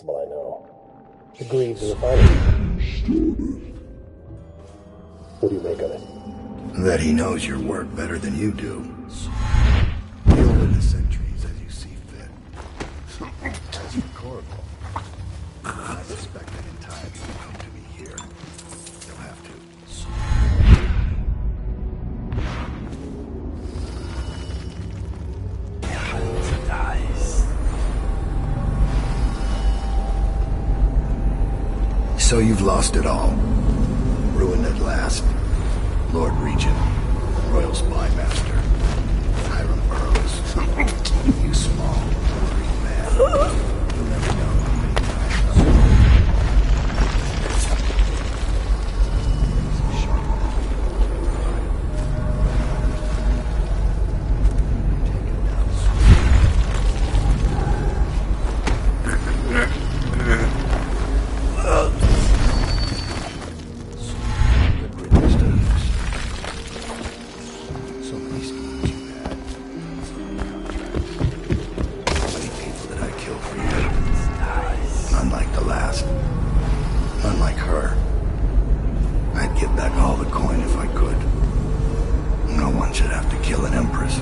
responsible, I know. The Greaves refinery. What do you make of it? That he knows your work better than you do. Deal with the sentries as you see fit. As for Corvo, I suspect that in time he will come to me here. He'll have to. So you've lost it all. Ruined at last. Lord Regent, Royal Spy Master, Hiram Burroughs. You small, worried man. You'll never know how many times unlike her. I'd give back all the coin if I could. No one should have to kill an empress.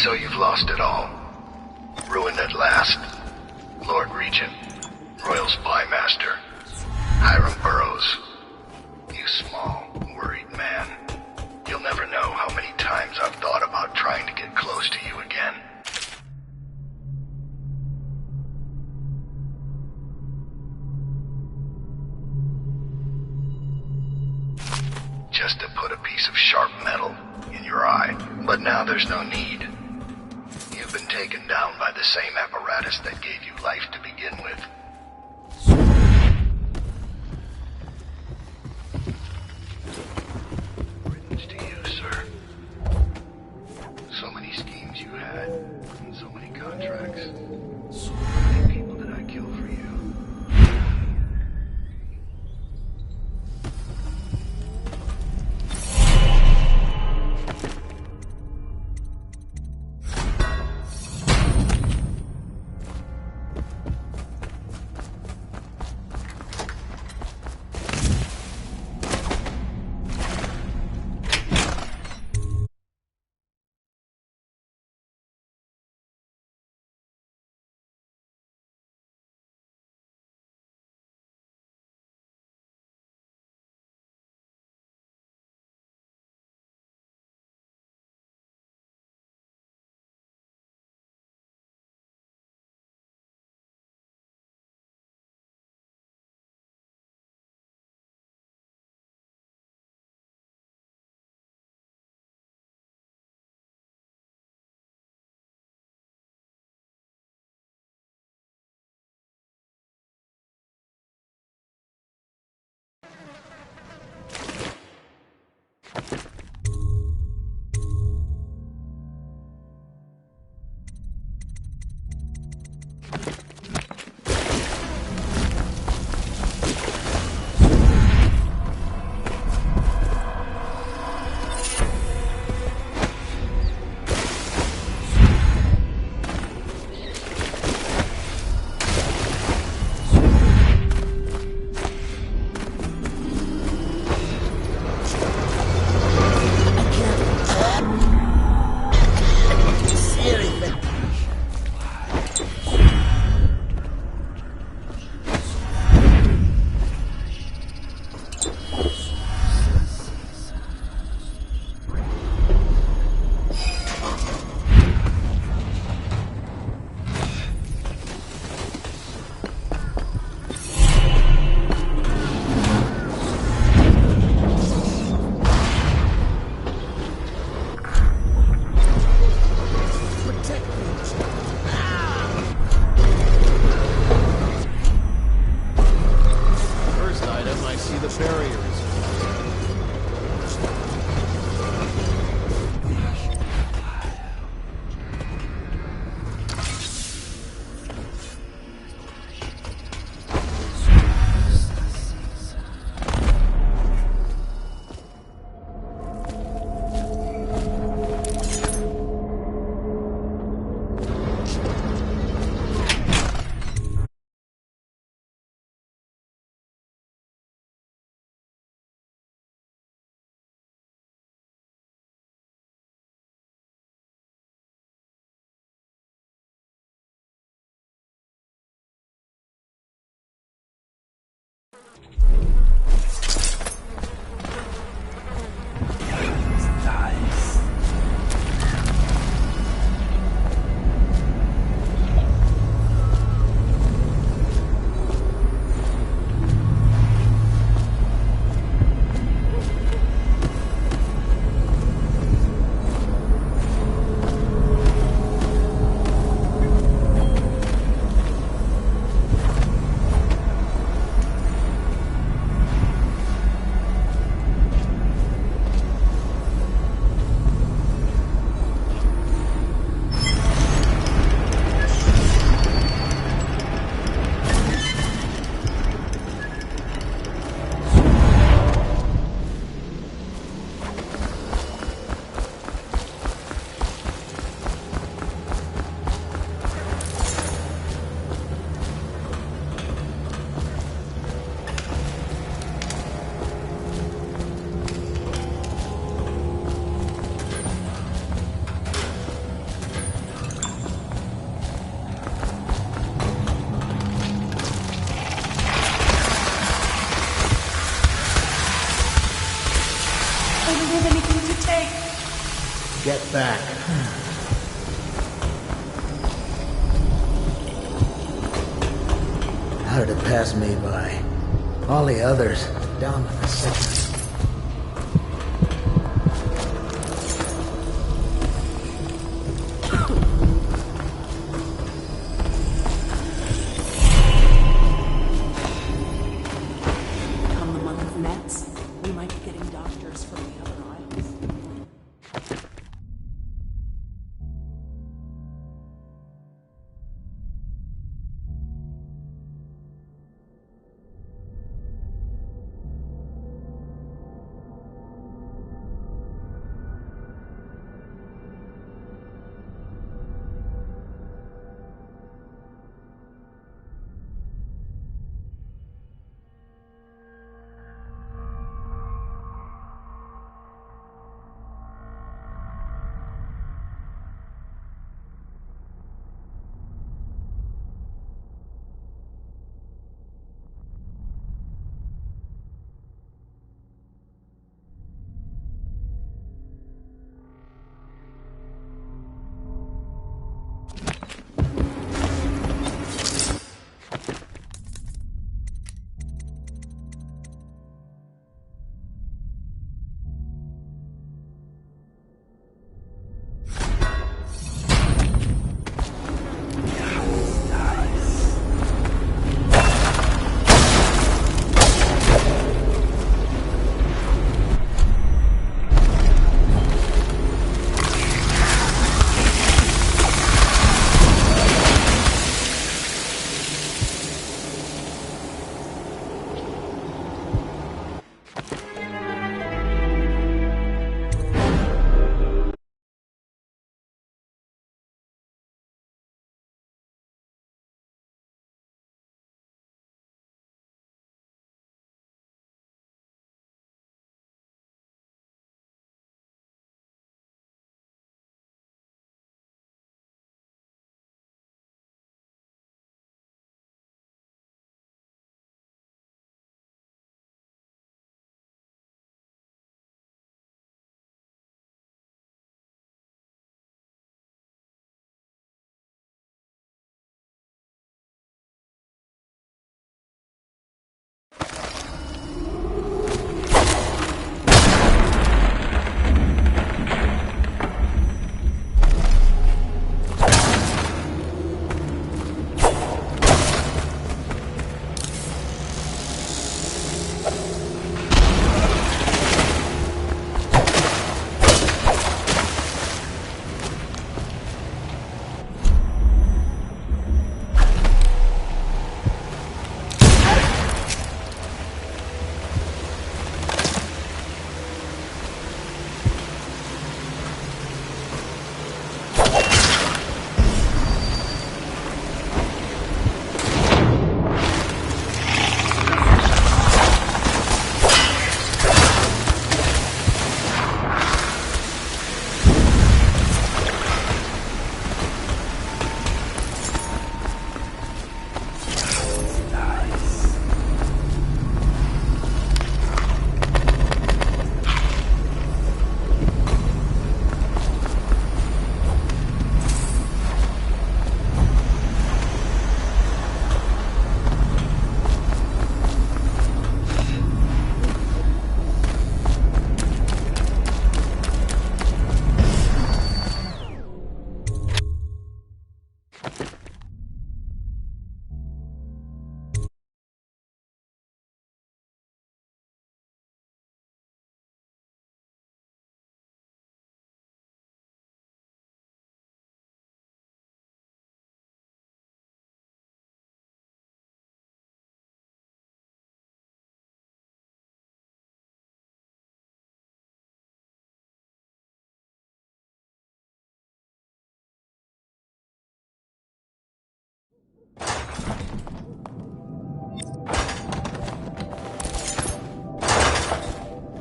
So you've lost it all. Ruined at last. Lord Regent, Royal Spy Master, Hiram Burroughs. You small, worried man. You'll never know how many times I've thought about trying to get close to you again. Just to put a piece of sharp metal in your eye. But now there's no need. You've been taken down by the same apparatus that gave you life to begin with. Riddance to you, sir. So many schemes you had, and so many contracts. So many people did I kill for you? Get back. How did it pass me by? All the others, down with the sickness. Come the month of Nets, we might be getting doctors from the other isles.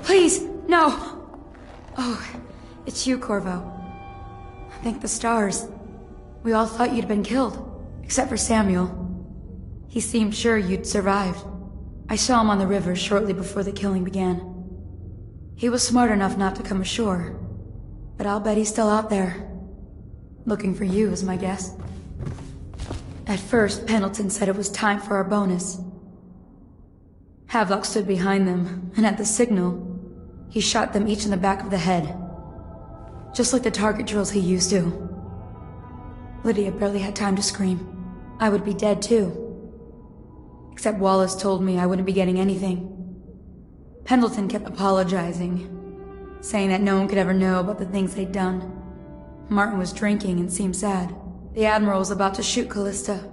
Please, no! Oh, it's you, Corvo. Thank the stars. We all thought you'd been killed, except for Samuel. He seemed sure you'd survived. I saw him on the river shortly before the killing began. He was smart enough not to come ashore. but I'll bet he's still out there. Looking for you is my guess. At first, Pendleton said it was time for our bonus. Havelock stood behind them, and at the signal, he shot them each in the back of the head. Just like the target drills he used to. Lydia barely had time to scream. I would be dead too. Except Wallace told me I wouldn't be getting anything. Pendleton kept apologizing, saying that no one could ever know about the things they'd done. Martin was drinking and seemed sad. The Admiral was about to shoot Callista.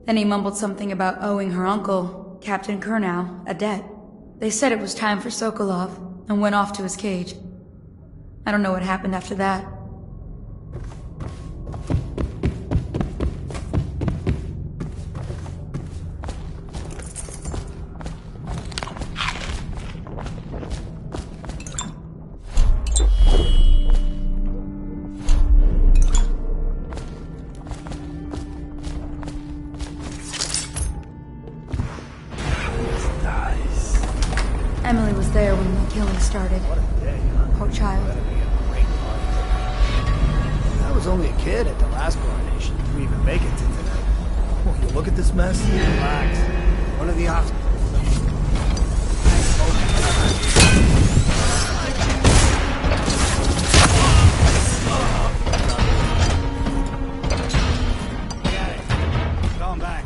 Then he mumbled something about owing her uncle, Captain Kurnow, a debt. They said it was time for Sokolov, and went off to his cage. I don't know what happened after that. Emily was there when the killing started. Poor child. I was only a kid at the last coronation. Did we even make it to tonight? Oh, you look at this mess? Relax. One of the hospitals. Going back.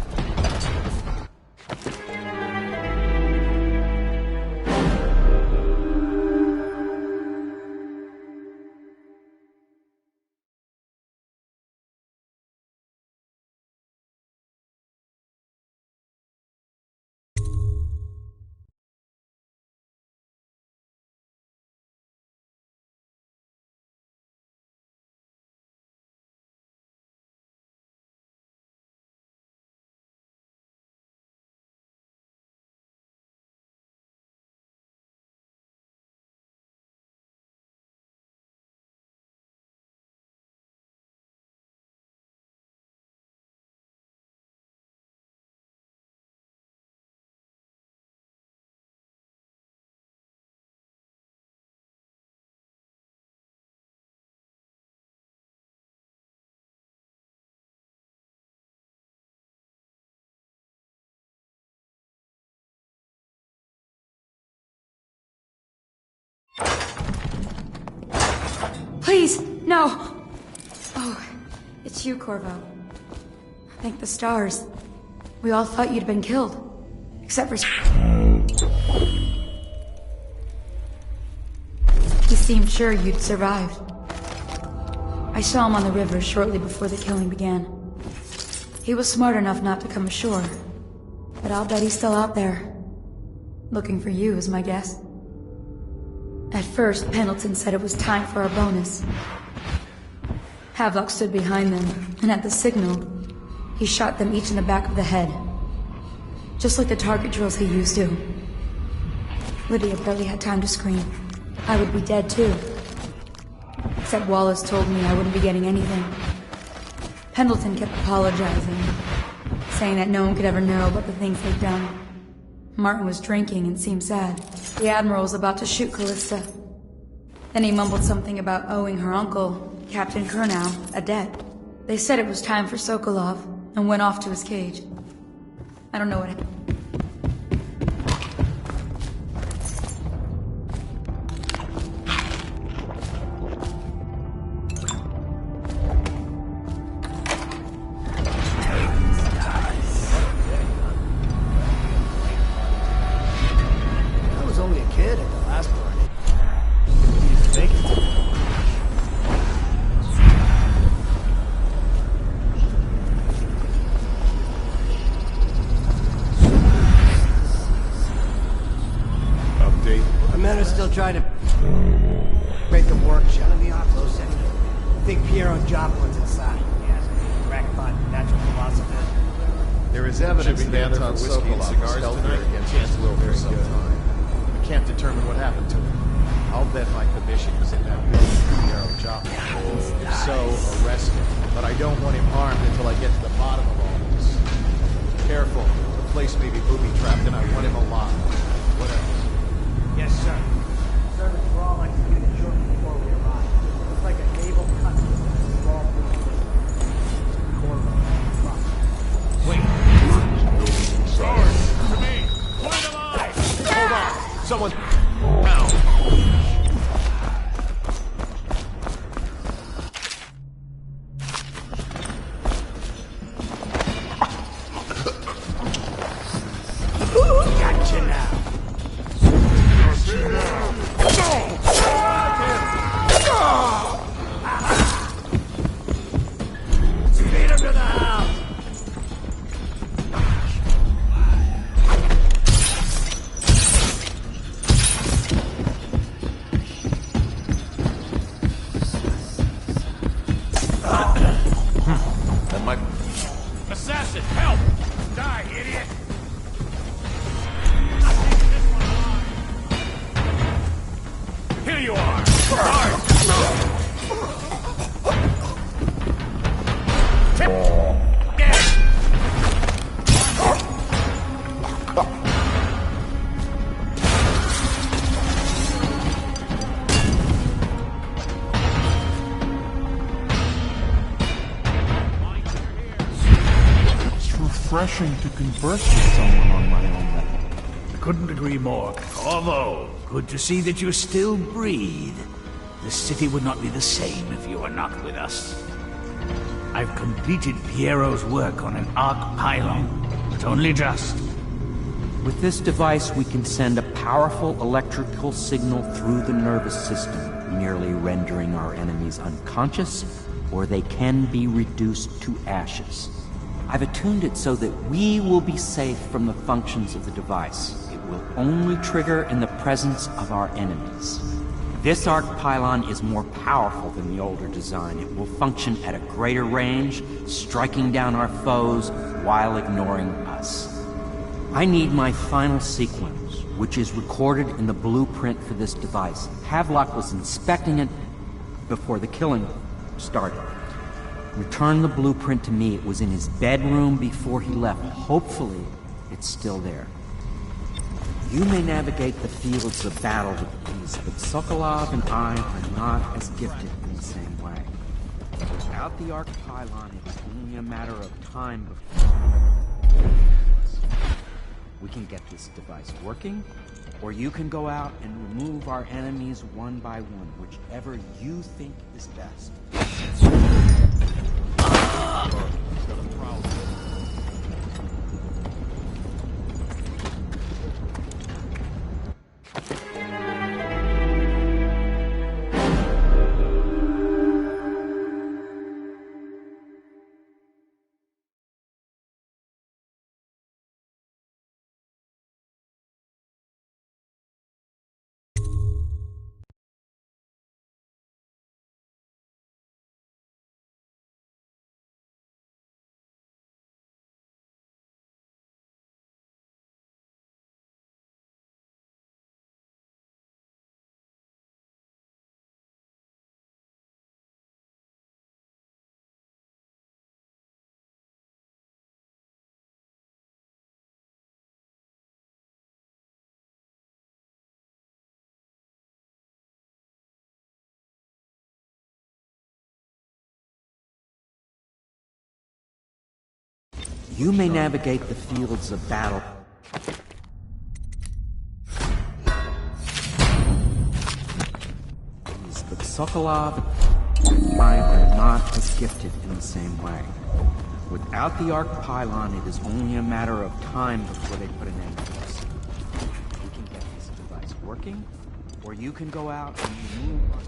Please, no! Oh, it's you, Corvo. Thank the stars. We all thought you'd been killed. Except for... He seemed sure you'd survived. I saw him on the river shortly before the killing began. He was smart enough not to come ashore. But I'll bet he's still out there. Looking for you is my guess. At first, Pendleton said it was time for our bonus. Havelock stood behind them, and at the signal, he shot them each in the back of the head. Just like the target drills he used to. Lydia barely had time to scream. I would be dead too. Except Wallace told me I wouldn't be getting anything. Pendleton kept apologizing, saying that no one could ever know about the things they'd done. Martin was drinking and seemed sad. The Admiral was about to shoot Callista. Then he mumbled something about owing her uncle, Captain Kurnow, a debt. They said it was time for Sokolov, and went off to his cage. I don't know what happened. Trying to break the workshop. In the Oslo Center. Think Piero Joplin's inside. Yes, crackpot, natural philosopher. There is evidence that Anton Whiskey and Cigars held here against his will for some time. I can't determine what happened to him. I'll bet my commission is in that building with Piero Joplin. If so, arrest him. But I don't want him harmed until I get to the bottom of all this. Careful. The place may be booby-trapped and I want him alive. What else? Yes, sir. Service for all executed shortly before we arrive. Someone... Now. Gotcha now. Speed him to the house. That might... Assassin, help! Die, idiot! Here you are! Guard! It's refreshing to converse with someone on my own level. Couldn't agree more. Corvo, good to see that you still breathe. The city would not be the same if you were not with us. I've completed Piero's work on an arc pylon, but only just. With this device, we can send a powerful electrical signal through the nervous system, nearly rendering our enemies unconscious, or they can be reduced to ashes. I've attuned it so that we will be safe from the functions of the device. It will only trigger in the presence of our enemies. This arc pylon is more powerful than the older design. It will function at a greater range, striking down our foes while ignoring us. I need my final sequence, which is recorded in the blueprint for this device. Havelock was inspecting it before the killing started. Return the blueprint to me. It was in his bedroom before he left. Hopefully, it's still there. You may navigate the fields of battle with ease, but Sokolov and I are not as gifted in the same way. Without the arc pylon, it's only a matter of time before we can get this device working, or you can go out and remove our enemies one by one, whichever you think is best. You may navigate the fields of battle. But Sokolov and I are not as gifted in the same way. Without the arc pylon, it is only a matter of time before they put an end to us. We can get this device working, or you can go out and remove our...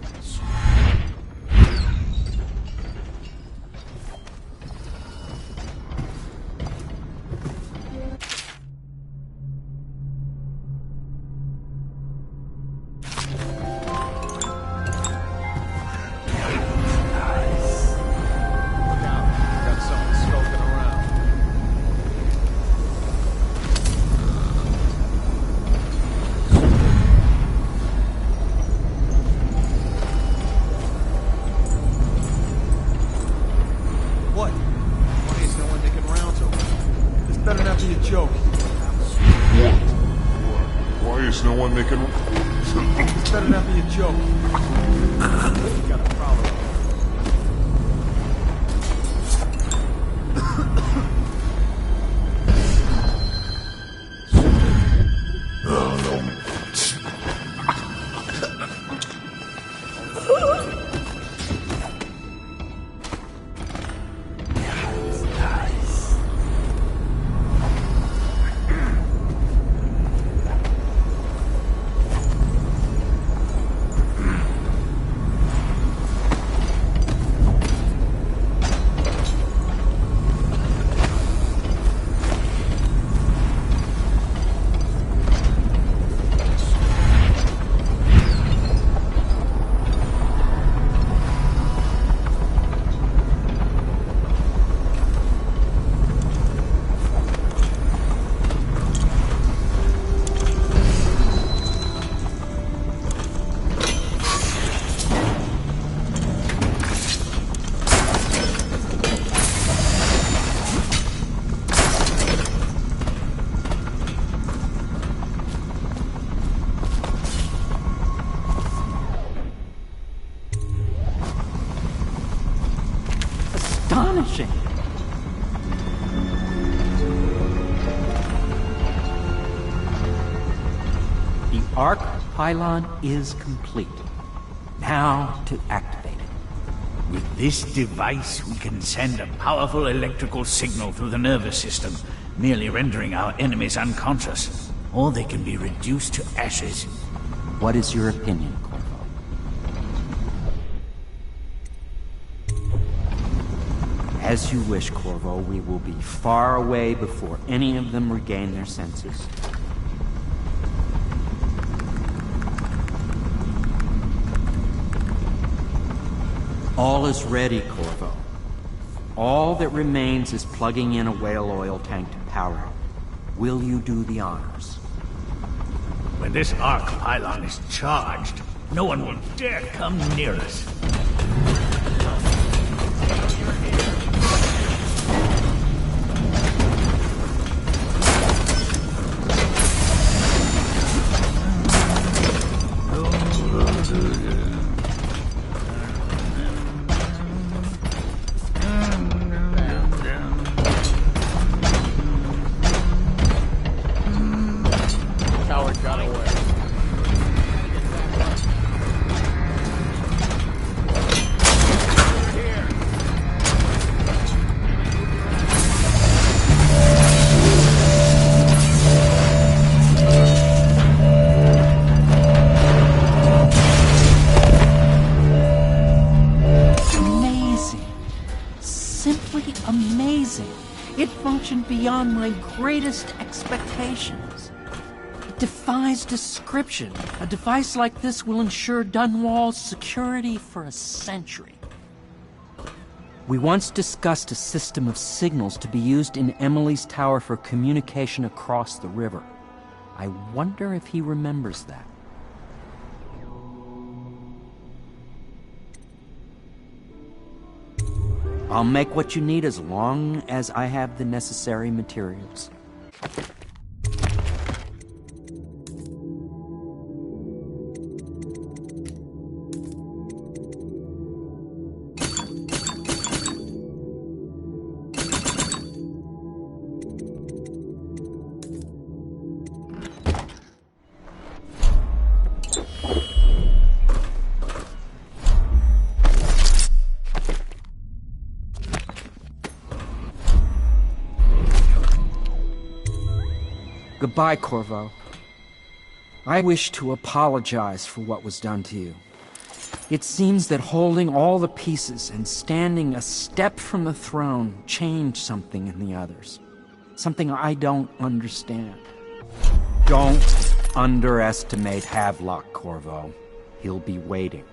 arc pylon is complete. Now to activate it. With this device, we can send a powerful electrical signal through the nervous system, merely rendering our enemies unconscious. Or they can be reduced to ashes. What is your opinion, Corvo? As you wish, Corvo. We will be far away before any of them regain their senses. All is ready, Corvo. All that remains is plugging in a whale oil tank to power it. Will you do the honors? When this arc pylon is charged, no one will dare come near us. Beyond my greatest expectations. It defies description. A device like this will ensure Dunwall's security for a century. We once discussed a system of signals to be used in Emily's tower for communication across the river. I wonder if he remembers that. I'll make what you need as long as I have the necessary materials. Goodbye, Corvo. I wish to apologize for what was done to you. It seems that holding all the pieces and standing a step from the throne changed something in the others. Something I don't understand. Don't underestimate Havelock, Corvo. He'll be waiting.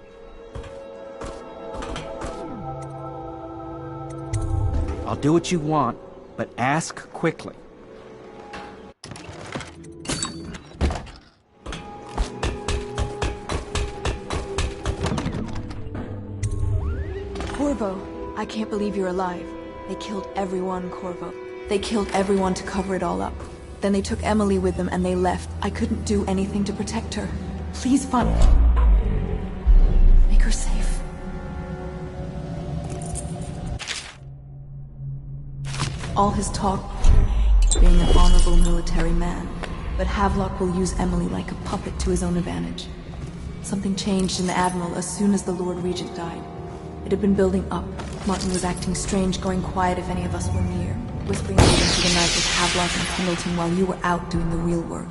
I'll do what you want, but ask quickly. Corvo, I can't believe you're alive. They killed everyone, Corvo. They killed everyone to cover it all up. Then they took Emily with them and they left. I couldn't do anything to protect her. Please find... Make her safe. All his talk, being an honorable military man, but Havelock will use Emily like a puppet to his own advantage. Something changed in the Admiral as soon as the Lord Regent died. It had been building up. Martin was acting strange, going quiet if any of us were near, whispering into the night with Havelock and Pendleton while you were out doing the real work.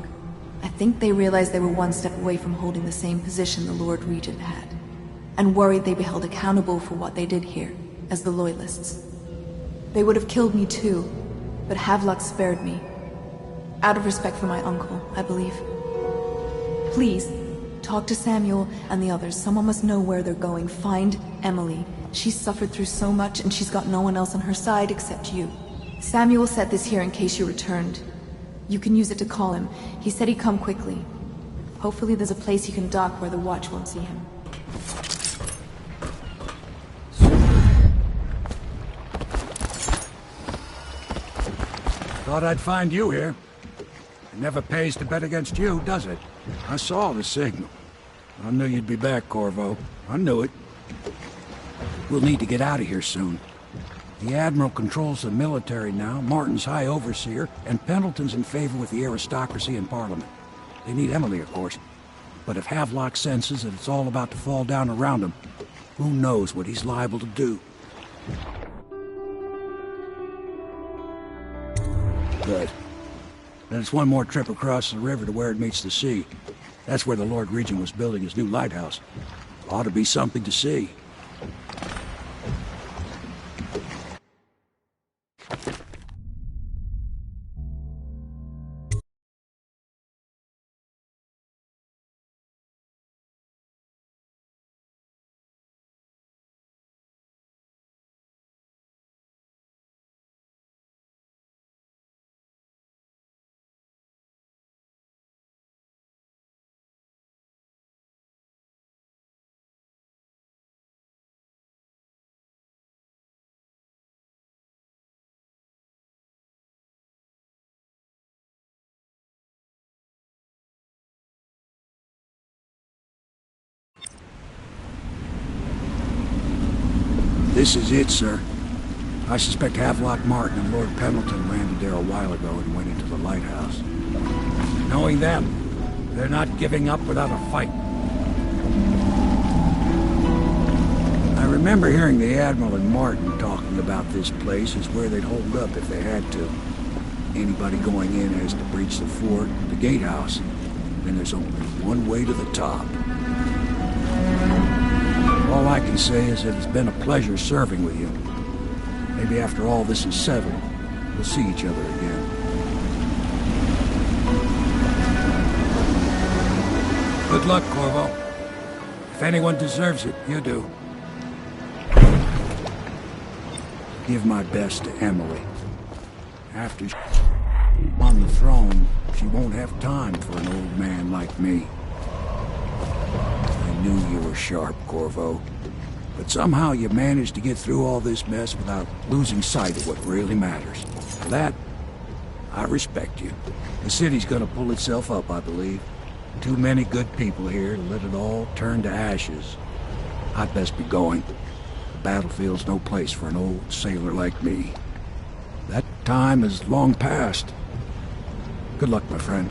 I think they realized they were one step away from holding the same position the Lord Regent had, and worried they'd be held accountable for what they did here, as the Loyalists. They would have killed me too, but Havelock spared me. Out of respect for my uncle, I believe. Please, talk to Samuel and the others. Someone must know where they're going. Find Emily. She's suffered through so much and she's got no one else on her side except you. Samuel set this here in case you returned. You can use it to call him. He said he'd come quickly. Hopefully there's a place he can dock where the watch won't see him. Thought I'd find you here. It never pays to bet against you, does it? I saw the signal. I knew you'd be back, Corvo. I knew it. We'll need to get out of here soon. The Admiral controls the military now, Martin's High Overseer, and Pendleton's in favor with the aristocracy and Parliament. They need Emily, of course. But if Havelock senses that it's all about to fall down around him, who knows what he's liable to do. Good. Then it's one more trip across the river to where it meets the sea. That's where the Lord Regent was building his new lighthouse. Ought to be something to see. This is it, sir. I suspect Havelock Martin and Lord Pendleton landed there a while ago and went into the lighthouse. Knowing them, they're not giving up without a fight. I remember hearing the Admiral and Martin talking about this place as where they'd hold up if they had to. Anybody going in has to breach the fort, the gatehouse. Then there's only one way to the top. All I can say is that it's been a pleasure serving with you. Maybe after all this is settled, we'll see each other again. Good luck, Corvo. If anyone deserves it, you do. Give my best to Emily. After she's on the throne, she won't have time for an old man like me. I knew you were sharp, Corvo. But somehow you managed to get through all this mess without losing sight of what really matters. For that, I respect you. The city's gonna pull itself up, I believe. Too many good people here to let it all turn to ashes. I'd best be going. The battlefield's no place for an old sailor like me. That time is long past. Good luck, my friend.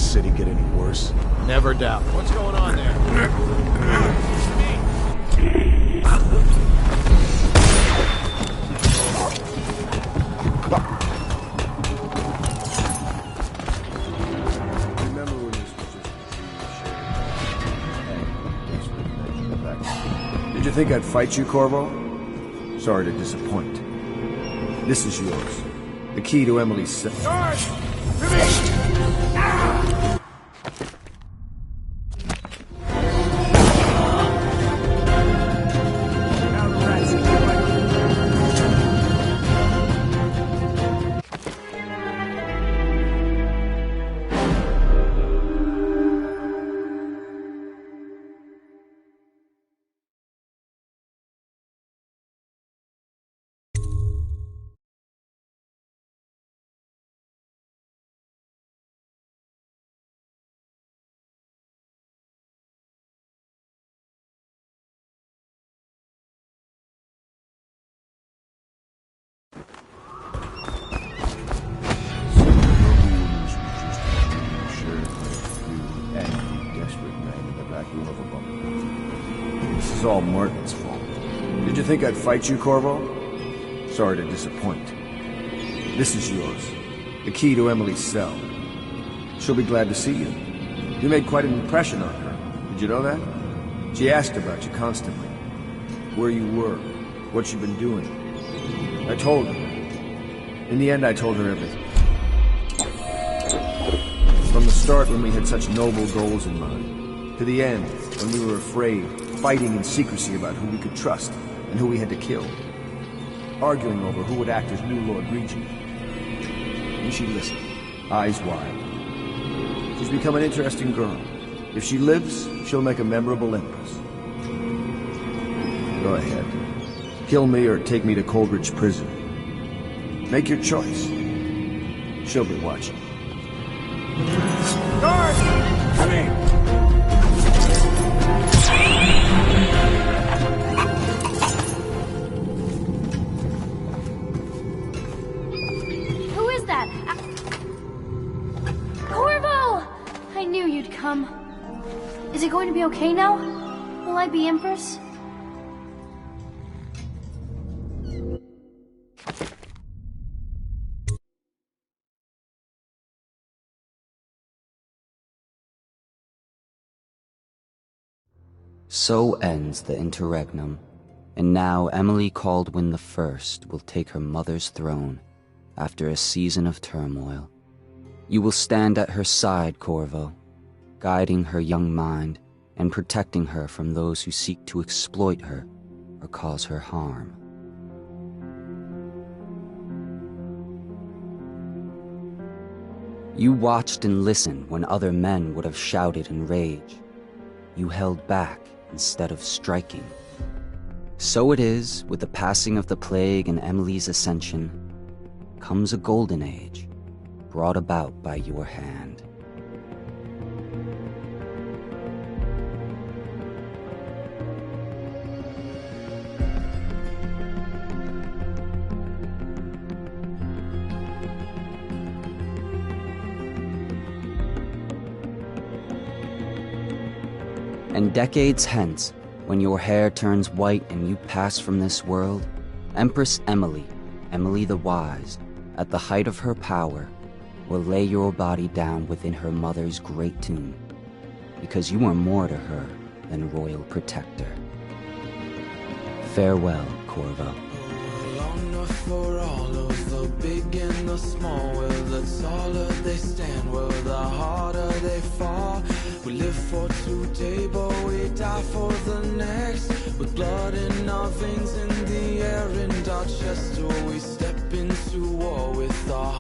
city get any worse? Never doubt. What's going on there? Did you think I'd fight you, Corvo? Sorry to disappoint. This is yours. The key to Emily's cell. This is all Martin's fault. Did you think I'd fight you, Corvo? Sorry to disappoint. This is yours. The key to Emily's cell. She'll be glad to see you. You made quite an impression on her. Did you know that? She asked about you constantly. Where you were. What you've been doing. I told her. In the end, I told her everything. From the start, when we had such noble goals in mind, to the end, when we were afraid, fighting in secrecy about who we could trust and who we had to kill, arguing over who would act as new Lord Regent. And she listened, eyes wide. She's become an interesting girl. If she lives, she'll make a memorable empress. Go ahead. Kill me or take me to Coldridge Prison. Make your choice. She'll be watching. Guard! Come in. Who is that? Corvo! I knew you'd come. Is it going to be okay now? Will I be Empress? So ends the interregnum, and now Emily Caldwin I will take her mother's throne after a season of turmoil. You will stand at her side, Corvo, guiding her young mind and protecting her from those who seek to exploit her or cause her harm. You watched and listened when other men would have shouted in rage. You held back instead of striking. So it is, with the passing of the plague and Emily's ascension, comes a golden age, brought about by your hand. And decades hence, when your hair turns white and you pass from this world, Empress Emily, Emily the Wise, at the height of her power, will lay your body down within her mother's great tomb, because you are more to her than royal protector. Farewell, Corvo. Long enough for all of the big and the small. Well, the taller they stand, well, the harder they fall. We live for today, but we die for the next. With blood in our veins, in the air, and our chest, till we step into war with our